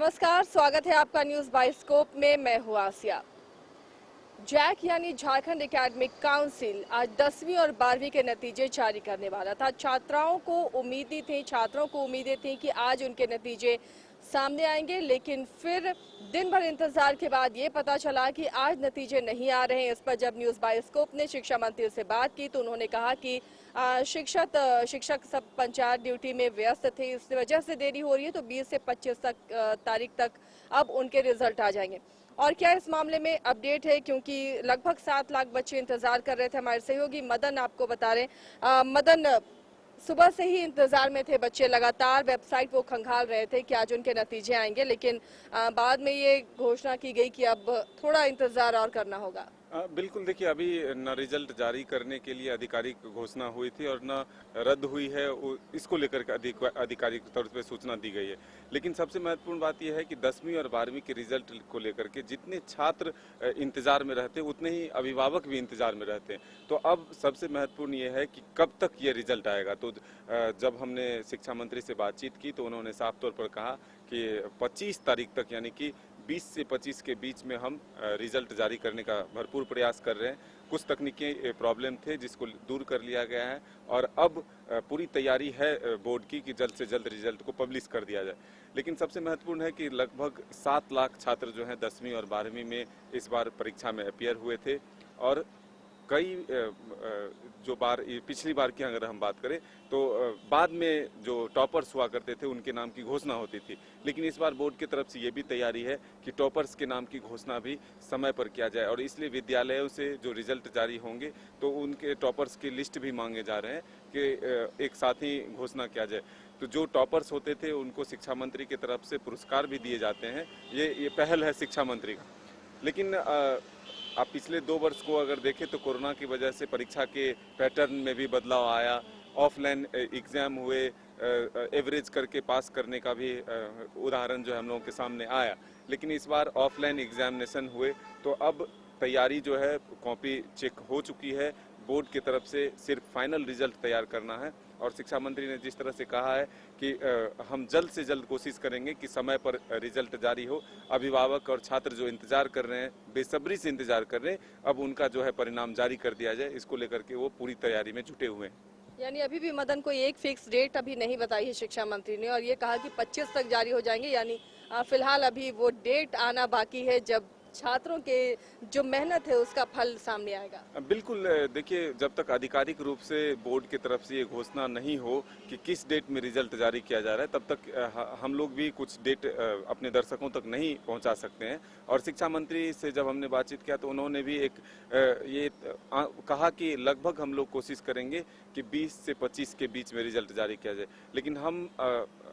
नमस्कार, स्वागत है आपका न्यूज बाइस्कोप में। मैं हूं आसिया। जैक यानी झारखंड एकेडमिक काउंसिल आज 10वीं और 12वीं के नतीजे जारी करने वाला था। छात्रों को उम्मीदें थी कि आज उनके नतीजे सामने आएंगे, लेकिन फिर दिन भर इंतजार के बाद ये पता चला कि आज नतीजे नहीं आ रहे हैं। इस पर जब न्यूज बाइस्कोप ने शिक्षा मंत्री से बात की तो उन्होंने कहा कि शिक्षक सब पंचायत ड्यूटी में व्यस्त थे, इस वजह से देरी हो रही है। तो 20 से 25 तारीख तक अब उनके रिजल्ट आ जाएंगे। और क्या इस मामले में अपडेट है, क्योंकि लगभग 7 लाख बच्चे इंतजार कर रहे थे। हमारे सहयोगी मदन आपको बता रहे। मदन, सुबह से ही इंतजार में थे बच्चे, लगातार वेबसाइट वो खंगाल रहे थे कि आज उनके नतीजे आएंगे, लेकिन बाद में ये घोषणा की गई कि अब थोड़ा इंतजार और करना होगा। बिल्कुल, देखिए अभी न रिजल्ट जारी करने के लिए आधिकारिक घोषणा हुई थी और न रद्द हुई है। इसको लेकर के आधिकारिक तौर पे सूचना दी गई है। लेकिन सबसे महत्वपूर्ण बात यह है कि 10वीं और 12वीं के रिजल्ट को लेकर के जितने छात्र इंतजार में रहते हैं उतने ही अभिभावक भी इंतजार में रहते हैं। तो अब सबसे महत्वपूर्ण ये है कि कब तक ये रिजल्ट आएगा। तो जब हमने शिक्षा मंत्री से बातचीत की तो उन्होंने साफ तौर पर कहा कि 25 तारीख तक, यानी कि 20 से 25 के बीच में हम रिजल्ट जारी करने का भरपूर प्रयास कर रहे हैं। कुछ तकनीकी प्रॉब्लम थे जिसको दूर कर लिया गया है और अब पूरी तैयारी है बोर्ड की कि जल्द से जल्द रिजल्ट को पब्लिश कर दिया जाए। लेकिन सबसे महत्वपूर्ण है कि लगभग 7 लाख छात्र जो हैं 10वीं और 12वीं में इस बार परीक्षा में अपियर हुए थे। और कई जो पिछली बार की अगर हम बात करें तो बाद में जो टॉपर्स हुआ करते थे उनके नाम की घोषणा होती थी। लेकिन इस बार बोर्ड की तरफ से ये भी तैयारी है कि टॉपर्स के नाम की घोषणा भी समय पर किया जाए और इसलिए विद्यालयों से जो रिजल्ट जारी होंगे तो उनके टॉपर्स की लिस्ट भी मांगे जा रहे हैं कि एक साथ ही घोषणा किया जाए। तो जो टॉपर्स होते थे उनको शिक्षा मंत्री की तरफ से पुरस्कार भी दिए जाते हैं। ये पहल है शिक्षा मंत्री का। लेकिन आप पिछले 2 वर्ष को अगर देखें तो कोरोना की वजह से परीक्षा के पैटर्न में भी बदलाव आया। ऑफलाइन एग्जाम हुए, एवरेज करके पास करने का भी उदाहरण जो है हम लोगों के सामने आया। लेकिन इस बार ऑफलाइन एग्जामिनेशन हुए तो अब तैयारी जो है कॉपी चेक हो चुकी है। बोर्ड की तरफ से सिर्फ फाइनल रिजल्ट तैयार करना है और शिक्षा मंत्री ने जिस तरह से कहा है कि हम जल्द से जल्द कोशिश करेंगे कि समय पर रिजल्ट जारी हो। अभिभावक और छात्र जो इंतजार कर रहे हैं, बेसब्री से इंतजार कर रहे हैं, अब उनका जो है परिणाम जारी कर दिया जाए, इसको लेकर के वो पूरी तैयारी में जुटे हुए हैं। यानी अभी भी मदन कोई एक फिक्स डेट अभी नहीं बताई है शिक्षा मंत्री ने, और ये कहा कि 25 तक जारी हो जाएंगे। यानी फिलहाल अभी वो डेट आना बाकी है जब छात्रों के जो मेहनत है उसका फल सामने आएगा। बिल्कुल, देखिए जब तक आधिकारिक रूप से बोर्ड की तरफ से ये घोषणा नहीं हो कि किस डेट में रिजल्ट जारी किया जा रहा है, तब तक हम लोग भी कुछ डेट अपने दर्शकों तक नहीं पहुंचा सकते हैं। और शिक्षा मंत्री से जब हमने बातचीत किया तो उन्होंने भी कहा कि लगभग हम लोग कोशिश करेंगे कि 20 से 25 के बीच में रिजल्ट जारी किया जाए। लेकिन हम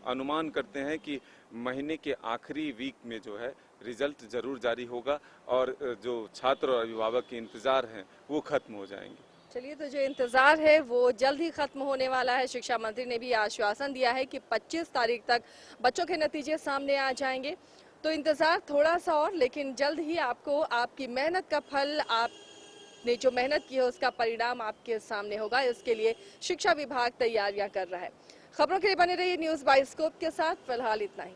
अनुमान करते हैं कि महीने के आखिरी वीक में जो है रिजल्ट जरूर जारी होगा और जो छात्र और अभिभावक के इंतजार हैं वो खत्म हो जाएंगे। चलिए, तो जो इंतजार है वो जल्द ही खत्म होने वाला है। शिक्षा मंत्री ने भी आश्वासन दिया है कि 25 तारीख तक बच्चों के नतीजे सामने आ जाएंगे। तो इंतजार थोड़ा सा और, लेकिन जल्द ही आपको आपकी मेहनत का फल, आपने जो मेहनत की है उसका परिणाम आपके सामने होगा। इसके लिए शिक्षा विभाग तैयारियां कर रहा है। खबरों के लिए बने रहिए न्यूज बाइस्कोप के साथ। फिलहाल इतना ही।